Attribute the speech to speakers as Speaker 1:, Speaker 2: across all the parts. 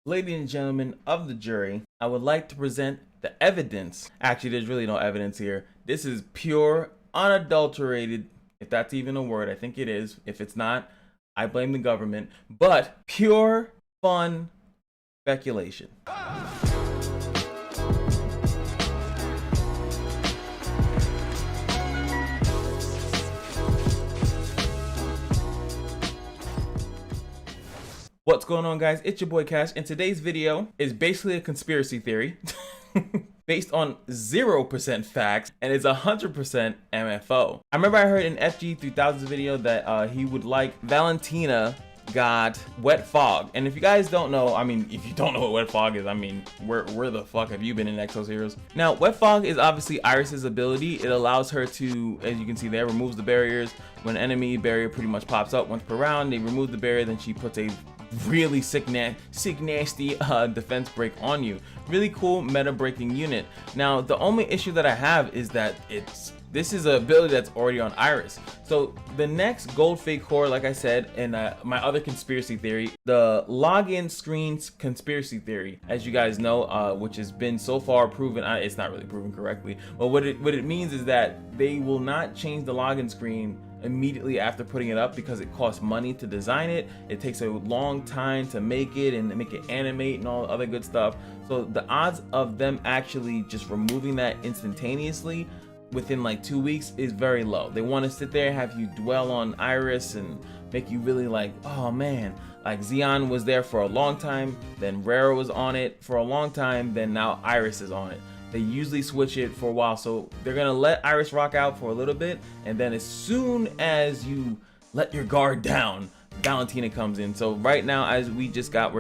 Speaker 1: Ladies and gentlemen of the jury, I would like to present the evidence. Actually, there's really no evidence here. This is pure, unadulterated, if that's even a word, I think it is. If it's not, I blame the government. But pure, fun speculation. What's going on, guys? It's your boy Cash, and today's video is basically a conspiracy theory based on 0% facts, and it's 100% MFO. I remember I heard in FG3000's video that he would like Valentina got wet fog, and if you guys don't know, I mean, if you don't know what wet fog is, I mean, where the fuck have you been in Exos Heroes? Now, wet fog is obviously Iris's ability. It allows her to, as you can see there, removes the barriers. When an enemy barrier pretty much pops up once per round, they remove the barrier, then she puts a really sick nasty defense break on you. Really cool meta breaking unit. Now the only issue that I have is that this is an ability that's already on Iris. So the next gold fake core, like I said in my other conspiracy theory, the login screens conspiracy theory, as you guys know, which has been so far proven, it's not really proven correctly, but what it means is that they will not change the login screen immediately after putting it up because it costs money to design it. It takes a long time to make it and make it animate and all the other good stuff. So the odds of them actually just removing that instantaneously within like 2 weeks is very low. They want to sit there, have you dwell on Iris and make you really like, oh man, like Xeon was there for a long time, then Rara was on it for a long time, then now Iris is on it. They usually switch it for a while, so they're gonna let Iris rock out for a little bit, and then as soon as you let your guard down, Valentina comes in. So right now, as we just got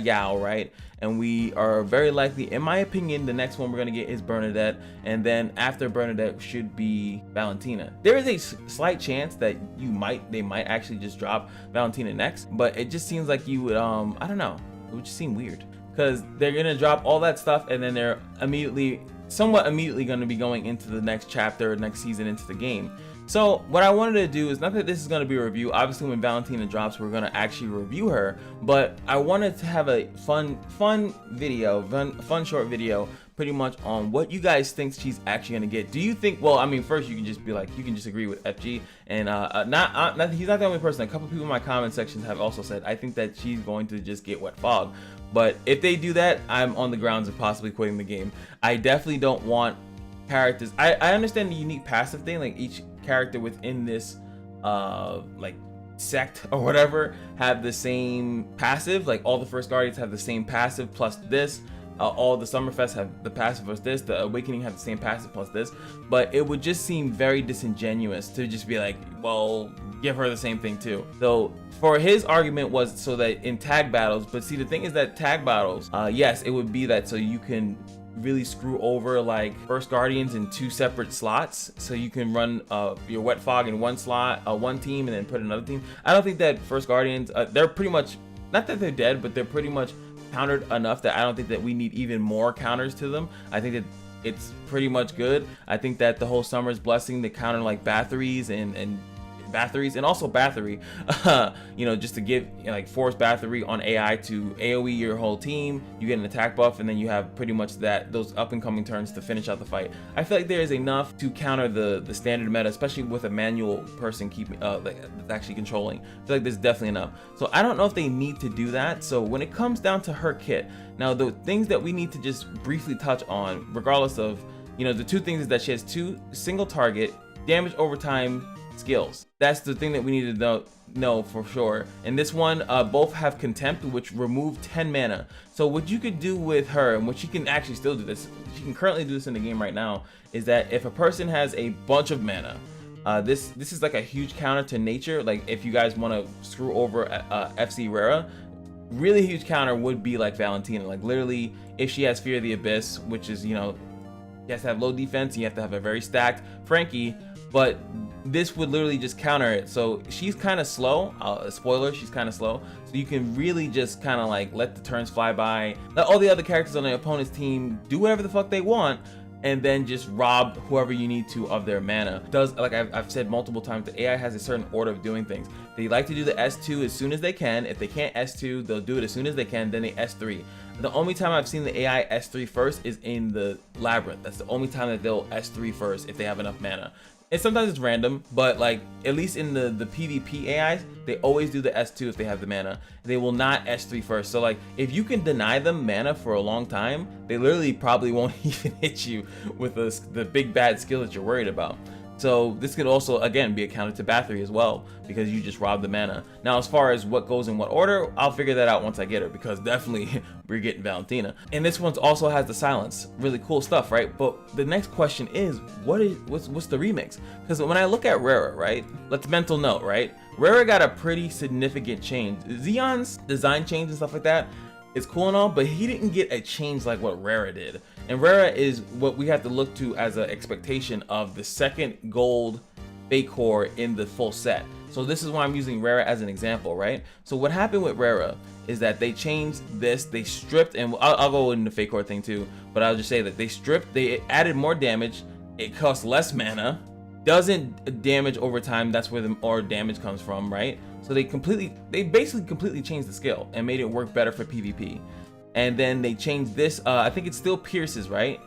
Speaker 1: Yao, right, and we are very likely, in my opinion, the next one we're gonna get is Bernadette, and then after Bernadette should be Valentina. There is a slight chance that they might actually just drop Valentina next, but it just seems like you would I don't know, it would just seem weird, because they're gonna drop all that stuff and then they're somewhat immediately gonna be going into the next chapter, next season into the game. So what I wanted to do is, not that this is gonna be a review, obviously when Valentina drops we're gonna actually review her, but I wanted to have a fun short video pretty much on what you guys think she's actually gonna get. Do you think, well, I mean, first you can just be like, you can just agree with FG, and he's not the only person. A couple people in my comment sections have also said I think that she's going to just get wet fog. But if they do that, I'm on the grounds of possibly quitting the game. I definitely don't want characters. I understand the unique passive thing, like each character within this like sect or whatever have the same passive. Like all the First Guardians have the same passive plus this. All the Summerfest have the passive plus this. The Awakening have the same passive plus this. But it would just seem very disingenuous to just be like, well, give her the same thing too. So for his argument was so that in tag battles, but see the thing is that tag battles, yes, it would be that so you can really screw over like First Guardians in 2 separate slots, so you can run your wet fog in one slot, one team, and then put another team. I don't think that First Guardians, they're pretty much, not that they're dead, but they're pretty much countered enough that I don't think that we need even more counters to them. I think that it's pretty much good. I think that the whole Summer's Blessing, the counter like batteries and also battery, you know, just to give, you know, like force battery on AI to AoE your whole team. You get an attack buff, and then you have pretty much those up and coming turns to finish out the fight. I feel like there is enough to counter the standard meta, especially with a manual person keeping that's actually controlling. I feel like there's definitely enough. So I don't know if they need to do that. So when it comes down to her kit, now the things that we need to just briefly touch on, regardless of, you know, the 2 things is that she has 2 single target damage over time skills. That's the thing that we need to know for sure. And this one, both have Contempt, which remove 10 mana. So what you could do with her, and what she can actually still do this, she can currently do this in the game right now, is that if a person has a bunch of mana, this is like a huge counter to nature. Like if you guys want to screw over FC Rara, really huge counter would be like Valentina. Like literally, if she has Fear of the Abyss, which is, you know, you have to have low defense, you have to have a very stacked Frankie, but this would literally just counter it. So she's kind of slow, spoiler, she's kind of slow, so you can really just kind of like let the turns fly by, let all the other characters on the opponent's team do whatever the fuck they want, and then just rob whoever you need to of their mana. Does, like I've said multiple times, the AI has a certain order of doing things. They like to do the S2 as soon as they can. If they can't S2, they'll do it as soon as they can, then they S3. The only time I've seen the AI S3 first is in the Labyrinth. That's the only time that they'll S3 first if they have enough mana. And sometimes it's random, but like at least in the PvP AIs, they always do the S2 if they have the mana. They will not S3 first. So like if you can deny them mana for a long time, they literally probably won't even hit you with the big bad skill that you're worried about. So this could also, again, be accounted to Bathory as well, because you just robbed the mana. Now, as far as what goes in what order, I'll figure that out once I get her, because definitely we're getting Valentina. And this one also has the silence. Really cool stuff, right? But the next question is, what's the remix? Because when I look at Rara, right? Let's mental note, right? Rara got a pretty significant change. Xeon's design change and stuff like that is cool and all, but he didn't get a change like what Rara did. And Rara is what we have to look to as an expectation of the second gold fake core in the full set. So this is why I'm using Rara as an example, right? So what happened with Rara is that they changed this, they stripped, and I'll go into the fake core thing too, but I'll just say that they stripped, they added more damage, it costs less mana, doesn't damage over time, that's where the more damage comes from, right? So they basically completely changed the skill and made it work better for PvP. And then they changed this, I think it still pierces, right?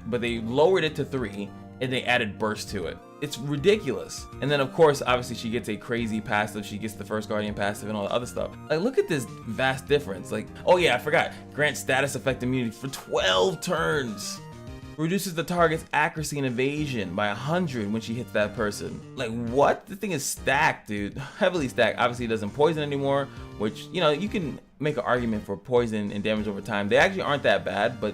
Speaker 1: But they lowered it to 3 and they added burst to it. It's ridiculous. And then of course, obviously she gets a crazy passive, she gets the first guardian passive and all the other stuff. Like look at this vast difference. Like, oh yeah, I forgot. Grant status effect immunity for 12 turns. Reduces the target's accuracy and evasion by 100 when she hits that person. Like what? The thing is stacked, dude. Heavily stacked. Obviously it doesn't poison anymore, which, you know, you can make an argument for poison and damage over time. They actually aren't that bad, but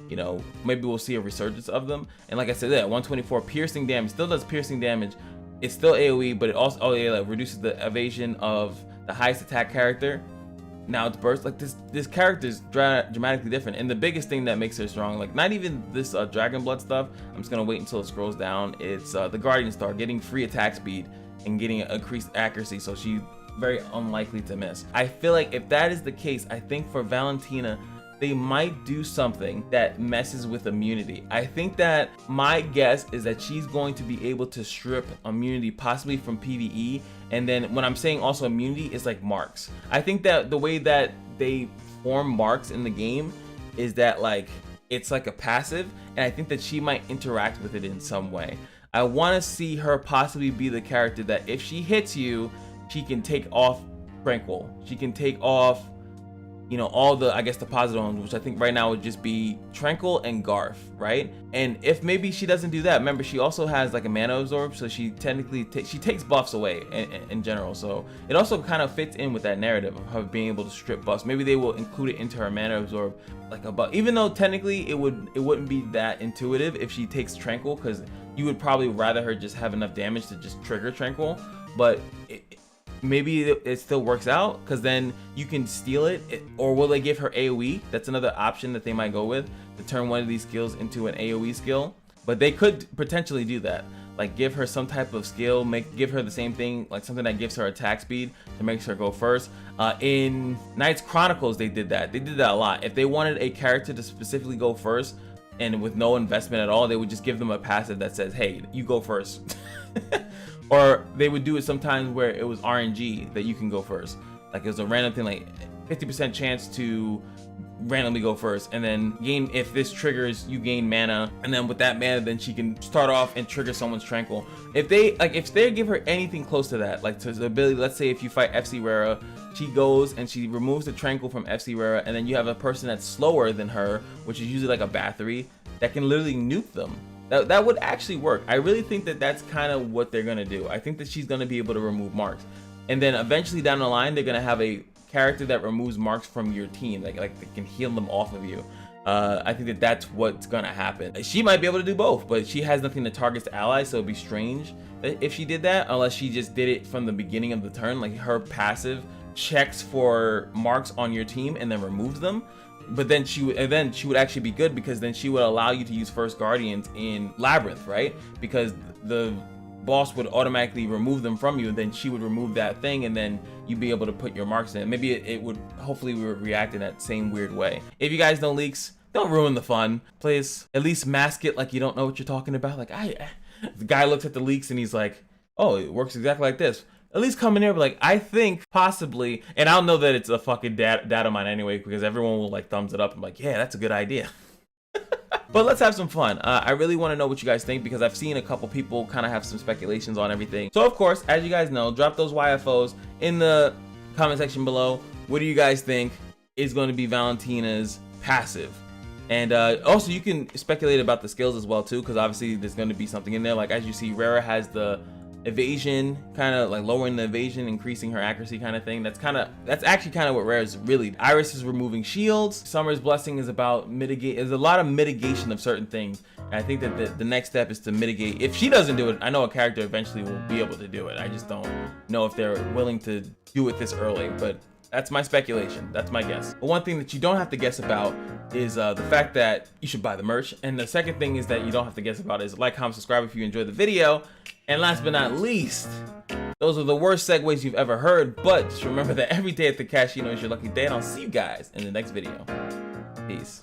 Speaker 1: you know, maybe we'll see a resurgence of them. And like I said, yeah, 124 piercing damage, still does piercing damage. It's still AoE, but it also, oh yeah, like reduces the evasion of the highest attack character. Now it's burst. Like this character is dramatically different, and the biggest thing that makes her strong, like not even this dragon blood stuff, I'm just gonna wait until it scrolls down, it's the guardian star, getting free attack speed and getting increased accuracy, so she's very unlikely to miss. I feel like if that is the case, I think for Valentina they might do something that messes with immunity. I think that my guess is that she's going to be able to strip immunity possibly from PvE, and then when I'm saying also immunity is like marks. I think that the way that they form marks in the game is that like it's like a passive, and I think that she might interact with it in some way. I want to see her possibly be the character that if she hits you, she can take off Tranquil. She can take off, you know, all the, I guess the positive ones, which I think right now would just be Tranquil and Garth, right? And if maybe she doesn't do that, remember she also has like a mana absorb, so she technically she takes buffs away in general. So it also kind of fits in with that narrative of her being able to strip buffs. Maybe they will include it into her mana absorb like a buff, even though technically it wouldn't be that intuitive if she takes Tranquil, because you would probably rather her just have enough damage to just trigger Tranquil. But maybe it still works out, because then you can steal it, or will they give her AoE? That's another option that they might go with, to turn one of these skills into an AoE skill. But they could potentially do that, like give her some type of skill, give her the same thing, like something that gives her attack speed to make her go first. In Knights Chronicles they did that a lot. If they wanted a character to specifically go first and with no investment at all, they would just give them a passive that says, hey, you go first. Or they would do it sometimes where it was RNG that you can go first. Like it was a random thing, like 50% chance to randomly go first, and then gain, if this triggers, you gain mana, and then with that mana then she can start off and trigger someone's Tranquil. If they give her anything close to that, like to the ability, let's say if you fight FC Rara, she goes and she removes the Tranquil from FC Rara, and then you have a person that's slower than her, which is usually like a Bathory, that can literally nuke them. That would actually work. I really think that that's kind of what they're gonna do. I think that she's gonna be able to remove marks, and then eventually down the line they're gonna have a character that removes marks from your team, like they can heal them off of you. I think that that's what's gonna happen. She might be able to do both, but she has nothing that targets allies, so it'd be strange if she did that, unless she just did it from the beginning of the turn, like her passive checks for marks on your team and then removes them. But then she would actually be good, because then she would allow you to use first guardians in Labyrinth, right? Because the boss would automatically remove them from you, and then she would remove that thing, and then you'd be able to put your marks in. Maybe it would hopefully react in that same weird way. If you guys know leaks, Don't ruin the fun. Please, at least mask it like you don't know what you're talking about. Like, the guy looks at the leaks and he's like, oh, it works exactly like this. At least come in here, but like, I think possibly, and I'll know that it's a fucking data mine anyway, because everyone will like thumbs it up and be like, yeah, that's a good idea. But let's have some fun. I really want to know what you guys think, because I've seen a couple people kind of have some speculations on everything. So of course, as you guys know, drop those YFOs in the comment section below. What do you guys think is going to be Valentina's passive? And also you can speculate about the skills as well too, because obviously there's going to be something in there. Like as you see, Rara has the evasion, kind of like lowering the evasion, increasing her accuracy kind of thing. That's actually kind of what Rara's really. Iris is removing shields. Summer's blessing is about mitigate. There's a lot of mitigation of certain things. And I think that the next step is to mitigate. If she doesn't do it, I know a character eventually will be able to do it. I just don't know if they're willing to do it this early, but that's my speculation. That's my guess. But one thing that you don't have to guess about is the fact that you should buy the merch. And the second thing is that you don't have to guess about is like, comment, subscribe if you enjoyed the video. And last but not least, those are the worst segues you've ever heard. But just remember that every day at the casino is your lucky day. And I'll see you guys in the next video. Peace.